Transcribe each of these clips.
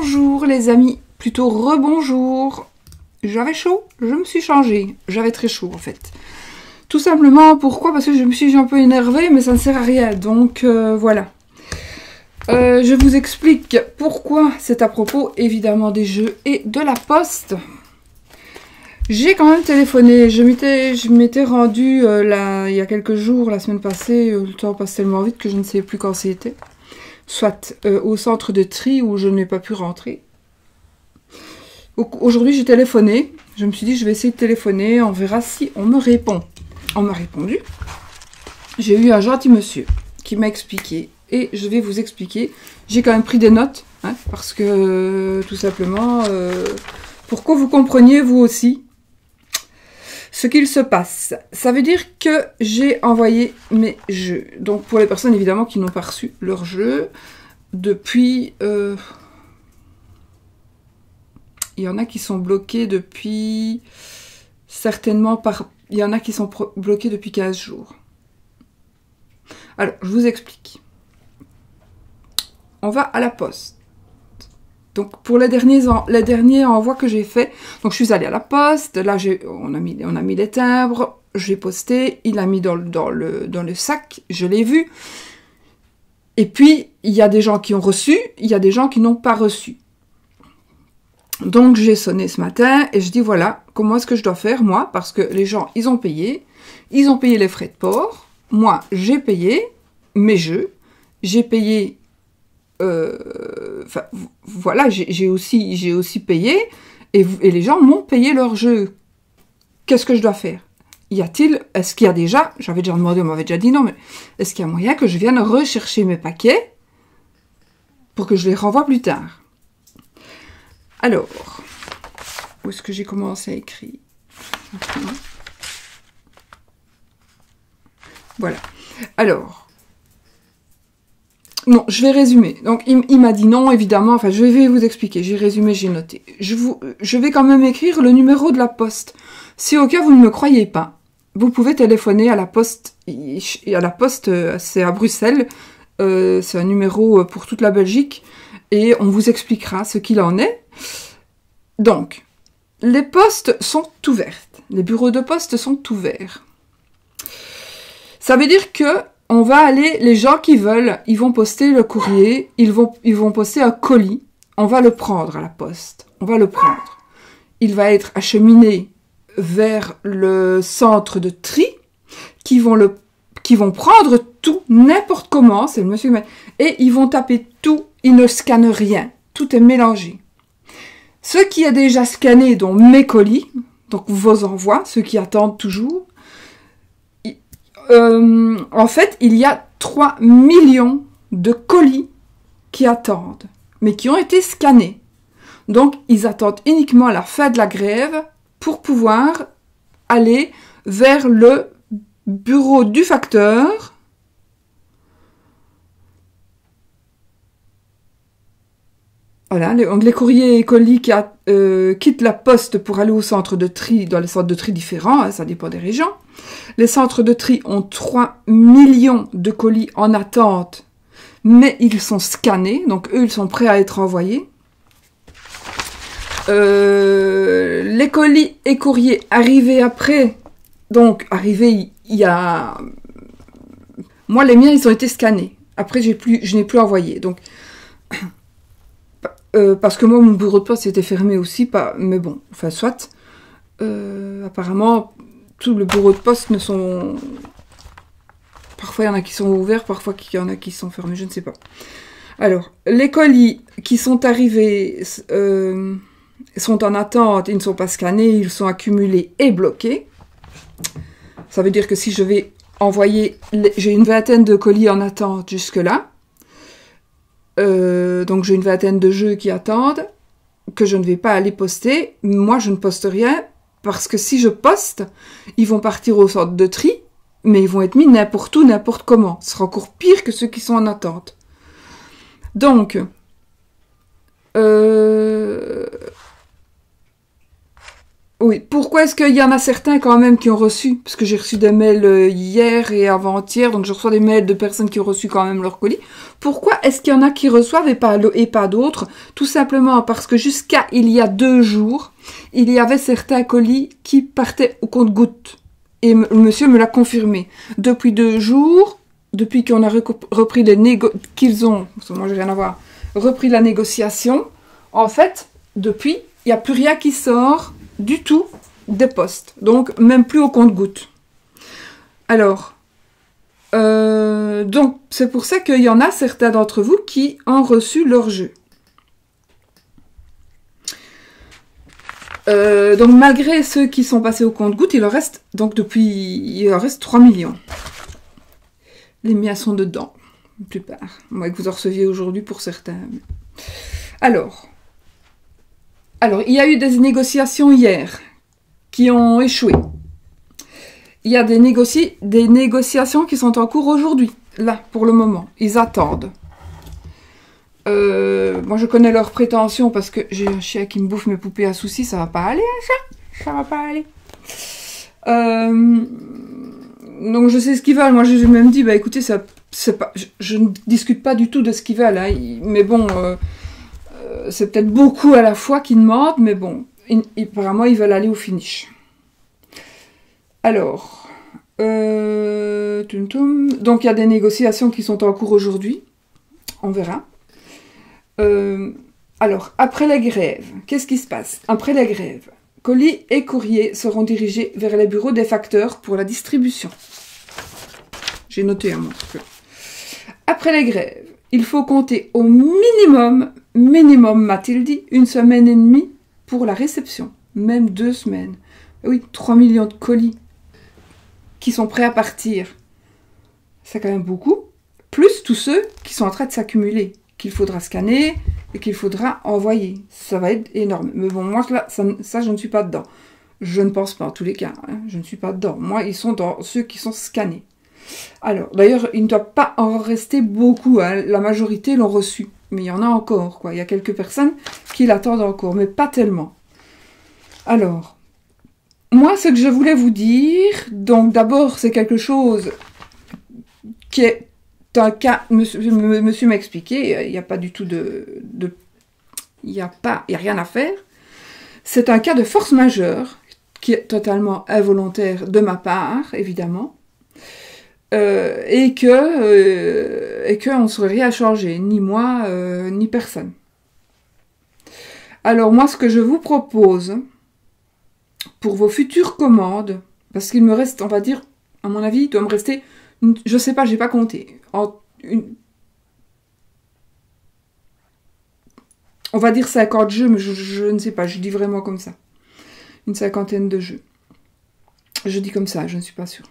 Bonjour les amis, plutôt rebonjour. J'avais chaud, je me suis changée. J'avais très chaud en fait. Tout simplement, pourquoi? Parce que je me suis un peu énervée, mais ça ne sert à rien. Donc voilà. Je vous explique pourquoi c'est à propos évidemment des jeux et de la poste. J'ai quand même téléphoné. Je m'étais rendue il y a quelques jours, la semaine passée. Le temps passe tellement vite que je ne sais plus quand c'était. Soit au centre de tri où je n'ai pas pu rentrer. Aujourd'hui, j'ai téléphoné. Je me suis dit, je vais essayer de téléphoner. On verra si on me répond. On m'a répondu. J'ai eu un gentil monsieur qui m'a expliqué. Et je vais vous expliquer. J'ai quand même pris des notes. Hein, parce que, tout simplement, pour que vous compreniez, vous aussi, ce qu'il se passe. Ça veut dire que j'ai envoyé mes jeux. Donc, pour les personnes, évidemment, qui n'ont pas reçu leurs jeux, depuis... il y en a qui sont bloqués depuis... Certainement par... Il y en a qui sont bloqués depuis 15 jours. Alors, je vous explique. On va à la poste. Donc, pour les derniers envois que j'ai faits, donc je suis allée à la poste, là, on a mis les timbres, j'ai posté, il a mis dans le sac, je l'ai vu. Et puis, il y a des gens qui ont reçu, il y a des gens qui n'ont pas reçu. Donc, j'ai sonné ce matin et je dis, voilà, comment est-ce que je dois faire, moi? Parce que les gens, ils ont payé les frais de port. Moi, j'ai payé mes jeux, j'ai payé... voilà, j'ai aussi payé et les gens m'ont payé leur jeu. Qu'est-ce que je dois faire? Est-ce qu'il y a déjà, j'avais déjà demandé, on m'avait déjà dit non, mais est-ce qu'il y a moyen que je vienne rechercher mes paquets pour que je les renvoie plus tard? Alors, où est-ce que j'ai commencé à écrire? Voilà. Alors, non, je vais résumer. Donc, il m'a dit non, évidemment. Enfin, je vais vous expliquer. J'ai résumé, j'ai noté. Je vais quand même écrire le numéro de la poste. Si au cas vous ne me croyez pas, vous pouvez téléphoner à la poste. À la poste, c'est à Bruxelles. C'est un numéro pour toute la Belgique. Et on vous expliquera ce qu'il en est. Donc, les postes sont ouvertes. Les bureaux de poste sont ouverts. Ça veut dire que on va aller, les gens qui veulent, ils vont poster le courrier, ils vont poster un colis, on va le prendre à la poste, on va le prendre. Il va être acheminé vers le centre de tri, qui vont prendre tout, n'importe comment, c'est le monsieur, et ils vont taper tout, ils ne scannent rien, tout est mélangé. Ce qui est déjà scanné, dont mes colis, donc vos envois, ceux qui attendent toujours, en fait, il y a 3 millions de colis qui attendent, mais qui ont été scannés. Donc, ils attendent uniquement la fin de la grève pour pouvoir aller vers le bureau du facteur. Voilà, les courriers et colis qui quittent la poste pour aller au centre de tri, dans les centres de tri différents, hein, ça dépend des régions. Les centres de tri ont 3 millions de colis en attente, mais ils sont scannés, donc eux, ils sont prêts à être envoyés. Les colis et courriers arrivés après, donc arrivés, il y a... Moi, les miens, ils ont été scannés. Après, je n'ai plus envoyé, donc... parce que moi, mon bureau de poste était fermé aussi, mais bon, enfin, soit. Apparemment, tout le bureau de poste ne sont... Parfois, il y en a qui sont ouverts, parfois, il y en a qui sont fermés, je ne sais pas. Alors, les colis qui sont arrivés sont en attente, ils ne sont pas scannés, ils sont accumulés et bloqués. Ça veut dire que si je vais envoyer... J'ai une vingtaine de colis en attente jusque-là. Donc j'ai une vingtaine de jeux qui attendent, que je ne vais pas aller poster. Moi, je ne poste rien, parce que si je poste, ils vont partir au centre de tri, mais ils vont être mis n'importe où, n'importe comment. Ce sera encore pire que ceux qui sont en attente. Donc, Oui, pourquoi est-ce qu'il y en a certains quand même qui ont reçu? Parce que j'ai reçu des mails hier et avant-hier, donc je reçois des mails de personnes qui ont reçu quand même leur colis. Pourquoi est-ce qu'il y en a qui reçoivent et pas d'autres? Tout simplement parce que jusqu'à il y a 2 jours, il y avait certains colis qui partaient au compte-gouttes. Et le monsieur me l'a confirmé. Depuis 2 jours, depuis qu'on a repris moi j'ai rien à voir, repris la négociation, en fait, depuis, il n'y a plus rien qui sort du tout des postes. Donc, même plus au compte-gouttes. Alors, donc, c'est pour ça qu'il y en a certains d'entre vous qui ont reçu leur jeu. Donc, malgré ceux qui sont passés au compte-gouttes, il en reste, donc il en reste 3 millions. Les miens sont dedans, la plupart. Moi, que vous en receviez aujourd'hui pour certains. Alors, il y a eu des négociations hier qui ont échoué. Il y a des négociations qui sont en cours aujourd'hui, là, pour le moment. Ils attendent. Moi, je connais leurs prétentions parce que j'ai un chien qui me bouffe mes poupées à soucis. Ça va pas aller, ça va pas aller. Donc, je sais ce qu'ils veulent. Moi, j'ai même dit, bah écoutez, je ne discute pas du tout de ce qu'ils veulent. Hein. Mais bon... c'est peut-être beaucoup à la fois qui demandent, mais bon, apparemment, ils veulent aller au finish. Alors, donc il y a des négociations qui sont en cours aujourd'hui. On verra. Alors, après la grève, qu'est-ce qui se passe? Après la grève, colis et courriers seront dirigés vers les bureaux des facteurs pour la distribution. J'ai noté un mot. Après la grève, il faut compter au minimum, m'a-t-il dit, 1 semaine et demie pour la réception. Même 2 semaines. Oui, 3 millions de colis qui sont prêts à partir. C'est quand même beaucoup. Plus tous ceux qui sont en train de s'accumuler, qu'il faudra scanner et qu'il faudra envoyer. Ça va être énorme. Mais bon, moi, là, ça je ne suis pas dedans. Je ne pense pas, en tous les cas. Hein, je ne suis pas dedans. Moi, ils sont dans ceux qui sont scannés. Alors, d'ailleurs, il ne doit pas en rester beaucoup. Hein. La majorité l'ont reçu. Mais il y en a encore, quoi. Il y a quelques personnes qui l'attendent encore, mais pas tellement. Alors, moi, ce que je voulais vous dire, donc d'abord, c'est quelque chose qui est un cas, monsieur m'a expliqué, il n'y a pas du tout il n'y a rien à faire. C'est un cas de force majeure, qui est totalement involontaire de ma part, évidemment. Et que on ne saurait rien changer, ni moi, ni personne. Alors moi, ce que je vous propose, pour vos futures commandes, parce qu'il me reste, on va dire, à mon avis, il doit me rester, je sais pas, j'ai pas compté, on va dire 50 jeux, mais je ne sais pas, je dis vraiment comme ça. Une 50aine de jeux. Je dis comme ça, je ne suis pas sûre.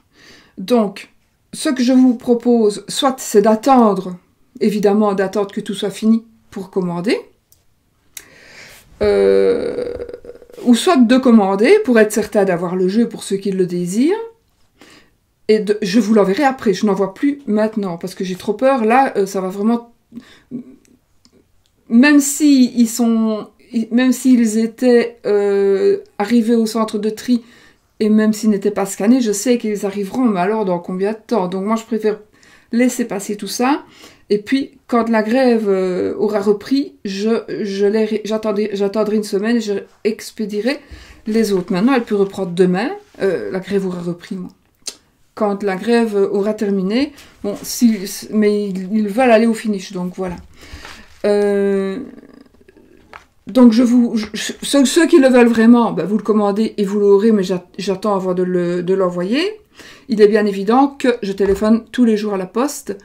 Donc, ce que je vous propose, soit c'est d'attendre, évidemment, d'attendre que tout soit fini pour commander, ou soit de commander pour être certain d'avoir le jeu pour ceux qui le désirent, et je vous l'enverrai après, je n'en vois plus maintenant, parce que j'ai trop peur, là, ça va vraiment... Même s'ils étaient arrivés au centre de tri, et même s'ils n'étaient pas scannés, je sais qu'ils arriveront, mais alors dans combien de temps? Donc moi, je préfère laisser passer tout ça. Et puis, quand la grève aura repris, j'attendrai une semaine et je expédierai les autres. Maintenant, elle peut reprendre demain. La grève aura repris, moi. Quand la grève aura terminé, bon, mais ils veulent aller au finish, donc voilà. Donc ceux qui le veulent vraiment, ben vous le commandez et vous l'aurez, mais j'attends avant de l'envoyer. Il est bien évident que je téléphone tous les jours à la poste,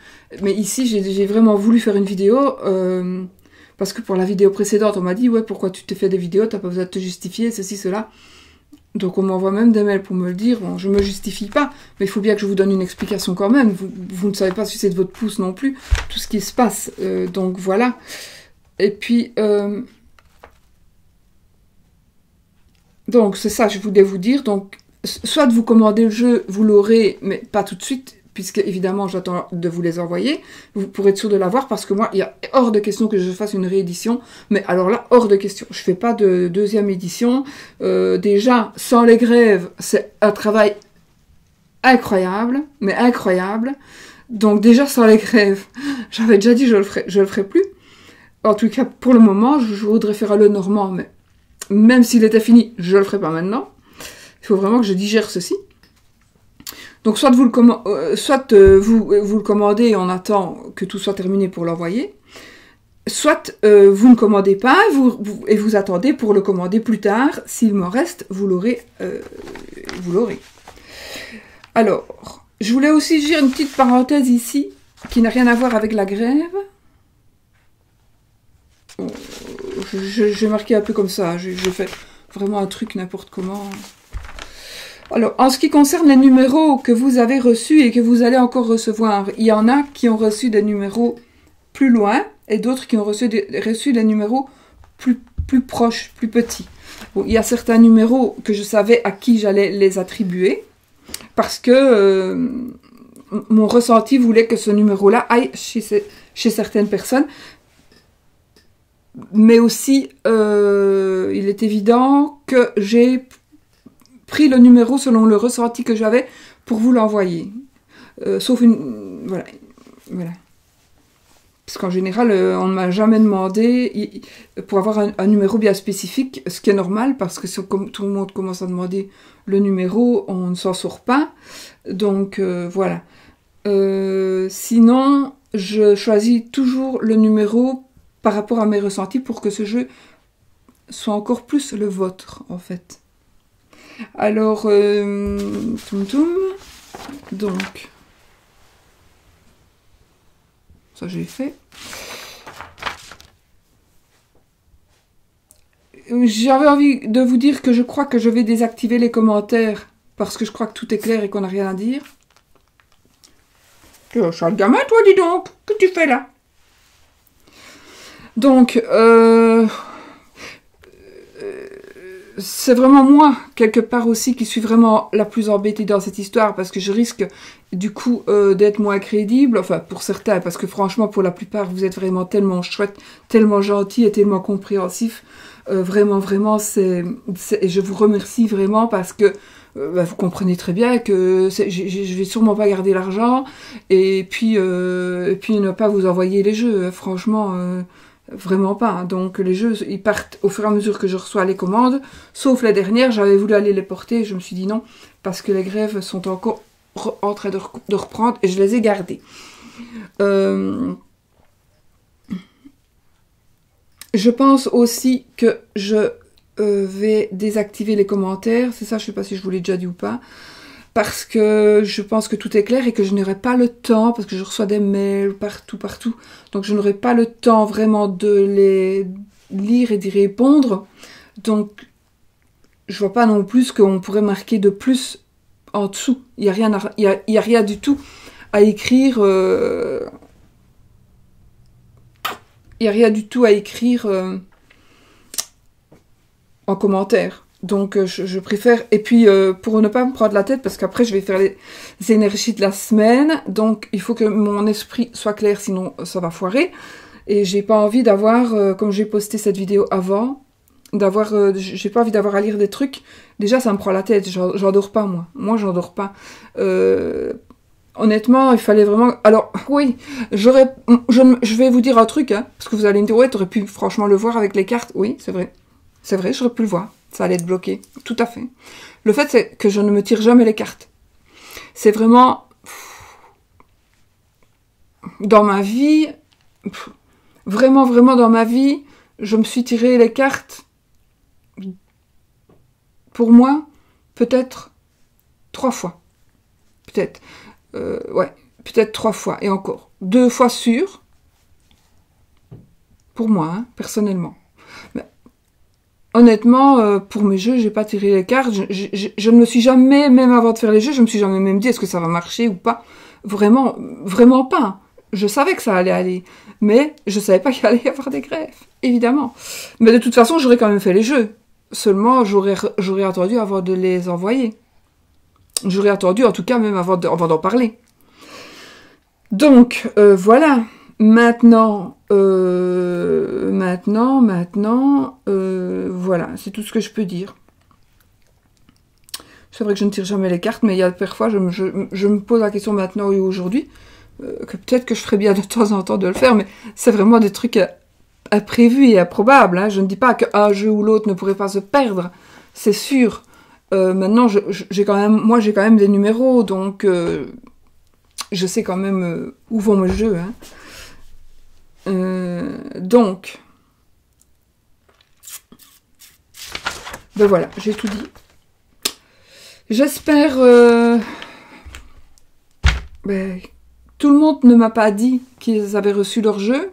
mais ici j'ai vraiment voulu faire une vidéo, parce que pour la vidéo précédente on m'a dit ouais pourquoi tu t'es fait des vidéos, t'as pas besoin de te justifier, ceci, cela. Donc on m'envoie même des mails pour me le dire, bon je me justifie pas, mais il faut bien que je vous donne une explication quand même, vous ne savez pas si c'est de votre pouce non plus, tout ce qui se passe, donc voilà. Et puis... donc c'est ça que je voulais vous dire, donc soit vous commandez le jeu, vous l'aurez, mais pas tout de suite, puisque évidemment j'attends de vous les envoyer, pour être sûr de l'avoir, parce que moi, il y a hors de question que je fasse une réédition, mais alors là, hors de question. Je fais pas de deuxième édition. Déjà, sans les grèves, c'est un travail incroyable, mais incroyable. Donc déjà, sans les grèves, j'avais déjà dit je le ferai plus. En tout cas, pour le moment, je voudrais faire le normand, mais même s'il était fini, je le ferai pas maintenant. Il faut vraiment que je digère ceci. Donc soit vous le commandez et on attend que tout soit terminé pour l'envoyer, soit vous ne commandez pas et vous attendez pour le commander plus tard. S'il m'en reste, vous l'aurez. Alors, je voulais aussi dire une petite parenthèse ici, qui n'a rien à voir avec la grève. J'ai marqué un peu comme ça, j'ai fait vraiment un truc n'importe comment. Alors, en ce qui concerne les numéros que vous avez reçus et que vous allez encore recevoir, il y en a qui ont reçu des numéros plus loin et d'autres qui ont reçu des numéros plus proches, plus petits. Bon, il y a certains numéros que je savais à qui j'allais les attribuer parce que mon ressenti voulait que ce numéro-là aille chez certaines personnes. Mais aussi, il est évident que j'ai pris le numéro selon le ressenti que j'avais pour vous l'envoyer. Sauf une... Voilà. Parce qu'en général, on ne m'a jamais demandé pour avoir un numéro bien spécifique, ce qui est normal, parce que si tout le monde commence à demander le numéro, on ne s'en sort pas. Donc, voilà. Sinon, je choisis toujours le numéro par rapport à mes ressentis pour que ce jeu soit encore plus le vôtre, en fait. Alors, donc, ça j'ai fait. J'avais envie de vous dire que je crois que je vais désactiver les commentaires parce que je crois que tout est clair et qu'on n'a rien à dire. Tu es un gamin, toi, dis donc. Que tu fais là? Donc, c'est vraiment moi, quelque part aussi, qui suis vraiment la plus embêtée dans cette histoire, parce que je risque, du coup, d'être moins crédible, enfin, pour certains, parce que franchement, pour la plupart, vous êtes vraiment tellement chouette, tellement gentil et tellement compréhensif. Vraiment, et je vous remercie vraiment, parce que vous comprenez très bien que je vais sûrement pas garder l'argent, et puis ne pas vous envoyer les jeux, franchement... Vraiment pas. Hein. Donc les jeux, ils partent au fur et à mesure que je reçois les commandes. Sauf la dernière, j'avais voulu aller les porter. Je me suis dit non, parce que les grèves sont encore en train de reprendre et je les ai gardées. Je pense aussi que je vais désactiver les commentaires. C'est ça, je sais pas si je vous l'ai déjà dit ou pas. Parce que je pense que tout est clair et que je n'aurai pas le temps, parce que je reçois des mails partout. Donc je n'aurai pas le temps vraiment de les lire et d'y répondre. Donc je vois pas non plus qu'on pourrait marquer de plus en dessous. Il n'y a rien du tout à écrire. Il n'y a rien du tout à écrire en commentaire. Donc je préfère, et puis pour ne pas me prendre la tête, parce qu'après je vais faire les énergies de la semaine, donc il faut que mon esprit soit clair, sinon ça va foirer, et j'ai pas envie d'avoir, comme j'ai posté cette vidéo avant, j'ai pas envie d'avoir à lire des trucs, déjà ça me prend la tête, j'en dors pas moi j'en dors pas, honnêtement il fallait vraiment, alors oui, je vais vous dire un truc, hein, parce que vous allez me dire, ouais t'aurais pu franchement le voir avec les cartes, oui c'est vrai, j'aurais pu le voir. Ça allait être bloqué, tout à fait. Le fait, c'est que je ne me tire jamais les cartes. C'est vraiment... Dans ma vie, vraiment dans ma vie, je me suis tiré les cartes, pour moi, peut-être 3 fois. Peut-être. Ouais, peut-être 3 fois, et encore. 2 fois sûr, pour moi, hein, personnellement. Mais, honnêtement, pour mes jeux, j'ai pas tiré les cartes. Je ne me suis jamais, même avant de faire les jeux, je me suis jamais même dit est-ce que ça va marcher ou pas. Vraiment pas. Je savais que ça allait aller, mais je savais pas qu'il allait y avoir des grèves, évidemment. Mais de toute façon, j'aurais quand même fait les jeux. Seulement, j'aurais attendu avant de les envoyer. J'aurais attendu, en tout cas, même avant d'en parler. Donc, voilà. Maintenant, voilà, c'est tout ce que je peux dire. C'est vrai que je ne tire jamais les cartes, mais il y a parfois, je me pose la question maintenant et aujourd'hui, que peut-être que je ferais bien de temps en temps de le faire, mais c'est vraiment des trucs imprévus et improbables. Hein. Je ne dis pas qu'un jeu ou l'autre ne pourrait pas se perdre, c'est sûr. Maintenant, j'ai quand même des numéros, donc je sais quand même où vont mes jeux. Hein. Donc, ben voilà, j'ai tout dit. J'espère... tout le monde ne m'a pas dit qu'ils avaient reçu leur jeu.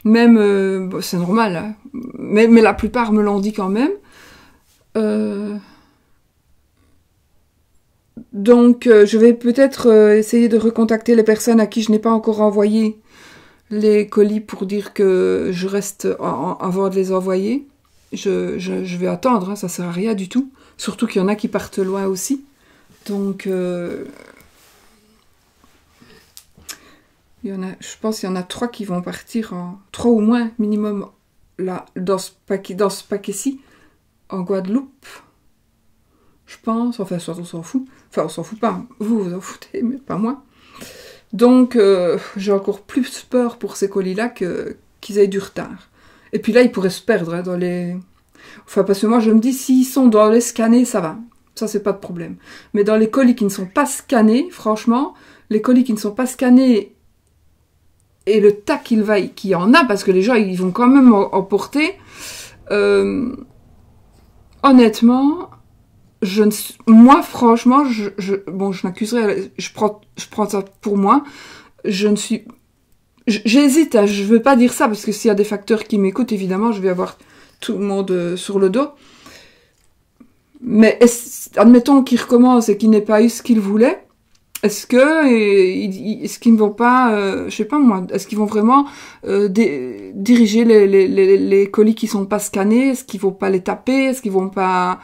Même, c'est normal, hein, mais la plupart me l'ont dit quand même. Donc, je vais peut-être essayer de recontacter les personnes à qui je n'ai pas encore envoyé les colis pour dire que je reste avant de les envoyer. Je vais attendre, hein, ça sert à rien du tout. Surtout qu'il y en a qui partent loin aussi. Donc, je pense qu'il y en a 3 qui vont partir 3 ou moins minimum là, dans ce paquet-ci, en Guadeloupe. Je pense, enfin, soit on s'en fout. Enfin, on s'en fout pas. Vous vous en foutez, mais pas moi. Donc, j'ai encore plus peur pour ces colis-là qu'ils aient du retard. Et puis là, ils pourraient se perdre hein, dans les... Enfin, parce que moi, je me dis, s'ils sont dans les scannés, ça va. Ça, c'est pas de problème. Mais dans les colis qui ne sont pas scannés, franchement, les colis qui ne sont pas scannés et le tas qu'il y en a, parce que les gens, ils vont quand même en porter, honnêtement... moi, franchement, je m'accuserais, je prends ça pour moi, j'hésite, hein, je veux pas dire ça, parce que s'il y a des facteurs qui m'écoutent, évidemment, je vais avoir tout le monde sur le dos. Mais admettons qu'il recommence et qu'il n'ait pas eu ce qu'il voulait, est-ce qu'ils ne vont pas, je sais pas moi, est-ce qu'ils vont vraiment diriger les colis qui sont pas scannés, est-ce qu'ils vont pas les taper, est-ce qu'ils vont pas...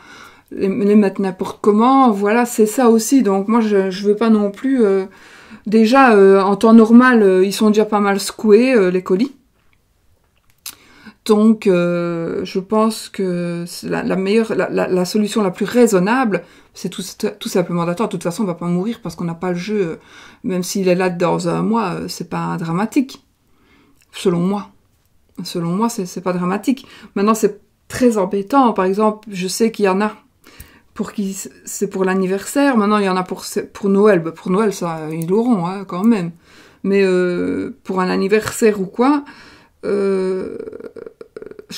les mettre n'importe comment, voilà, c'est ça aussi. Donc moi, je veux pas non plus... déjà, en temps normal, ils sont déjà pas mal secoués, les colis. Donc, je pense que la solution la plus raisonnable, c'est tout simplement d'attendre. De toute façon, on va pas mourir parce qu'on n'a pas le jeu. Même s'il est là dans un mois, c'est pas dramatique. Selon moi. Selon moi, c'est pas dramatique. Maintenant, c'est très embêtant. Par exemple, je sais qu'il y en a pour qui c'est pour l'anniversaire. Maintenant, il y en a pour Noël. Pour Noël, ça, ils l'auront, hein, quand même. Mais pour un anniversaire ou quoi, je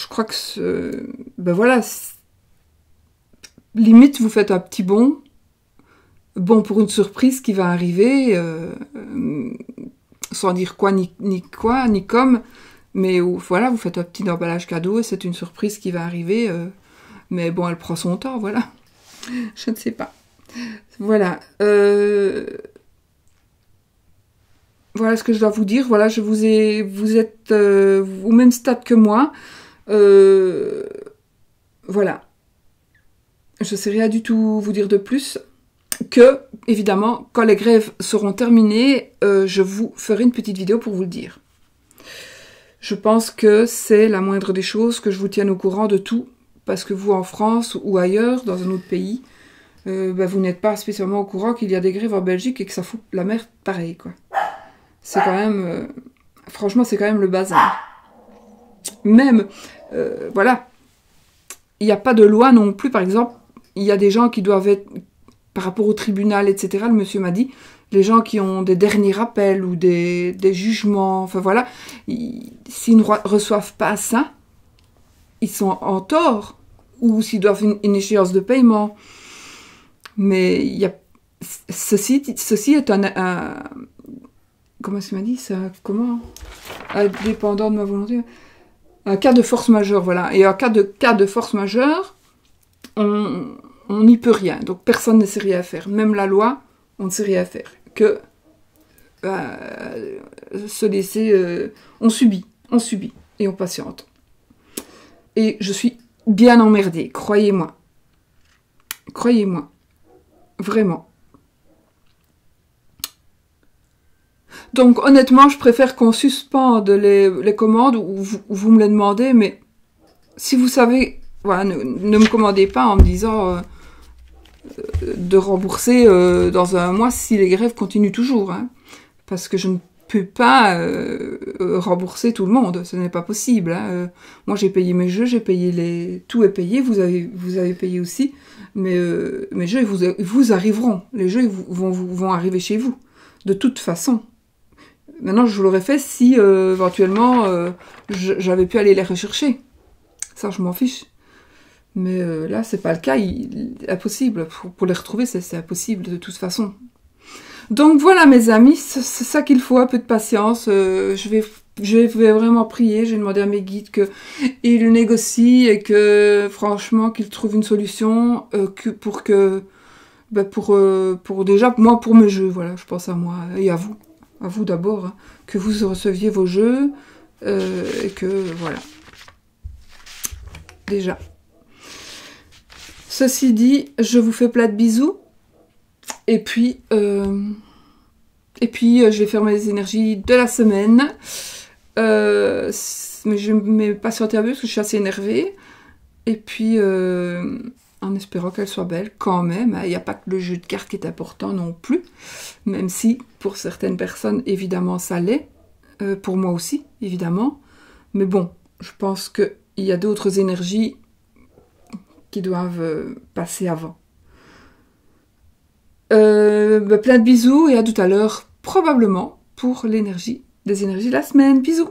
crois que voilà, limite vous faites un petit bon pour une surprise qui va arriver, sans dire quoi ni comme, mais voilà, vous faites un petit emballage cadeau et c'est une surprise qui va arriver, mais bon, elle prend son temps, voilà. Je ne sais pas. Voilà. Voilà ce que je dois vous dire. Voilà, vous êtes au même stade que moi. Voilà. Je ne sais rien du tout vous dire de plus que, évidemment, quand les grèves seront terminées, je vous ferai une petite vidéo pour vous le dire. Je pense que c'est la moindre des choses que je vous tienne au courant de tout, parce que vous, en France ou ailleurs, dans un autre pays, vous n'êtes pas spécialement au courant qu'il y a des grèves en Belgique et que ça fout la merde pareil, quoi. C'est quand même... franchement, c'est quand même le bazar. Même, voilà, il n'y a pas de loi non plus, par exemple, il y a des gens qui doivent être, par rapport au tribunal, etc., le monsieur m'a dit, les gens qui ont des derniers rappels ou des jugements, enfin voilà, s'ils ne reçoivent pas ça, ils sont en tort, ou s'ils doivent une échéance de paiement. Mais il y a... Ceci est un comment est-ce qu'il m'a dit ça? Comment? Indépendant de ma volonté. Un cas de force majeure, voilà. Et en cas de force majeure, on n'y peut rien. Donc personne ne sait rien faire. Même la loi, on ne sait rien faire. Que se laisser... on subit. Et on patiente. Et je suis bien emmerdée, croyez-moi. Croyez-moi. Vraiment. Donc honnêtement, je préfère qu'on suspende les commandes ou vous me les demandez, mais si vous savez, voilà, ne me commandez pas en me disant de rembourser dans un mois si les grèves continuent toujours, hein, parce que je ne peux pas rembourser tout le monde, ce n'est pas possible. Hein. Moi j'ai payé mes jeux, j'ai payé tout est payé, vous avez payé aussi, mais mes jeux vous arriveront, les jeux vont arriver chez vous, de toute façon. Maintenant je vous l'aurais fait si éventuellement j'avais pu aller les rechercher, ça je m'en fiche. Mais là, c'est pas le cas, impossible. Pour les retrouver, c'est impossible de toute façon. Donc voilà, mes amis, c'est ça qu'il faut, un peu de patience. Je vais vraiment prier, j'ai demandé à mes guides qu'ils négocient et que, franchement, qu'ils trouvent une solution pour déjà, moi, pour mes jeux, voilà, je pense à moi et à vous d'abord, hein, que vous receviez vos jeux et que, voilà. Déjà. Ceci dit, je vous fais plein de bisous. Et puis je vais faire mes énergies de la semaine. Mais je vais me patienter un peu parce que je suis assez énervée. Et puis, en espérant qu'elle soit belle quand même. Il n'y a pas que le jeu de cartes qui est important non plus. Même si, pour certaines personnes, évidemment, ça l'est. Pour moi aussi, évidemment. Mais bon, je pense qu'il y a d'autres énergies qui doivent passer avant. Plein de bisous et à tout à l'heure, probablement, pour des énergies de la semaine. Bisous!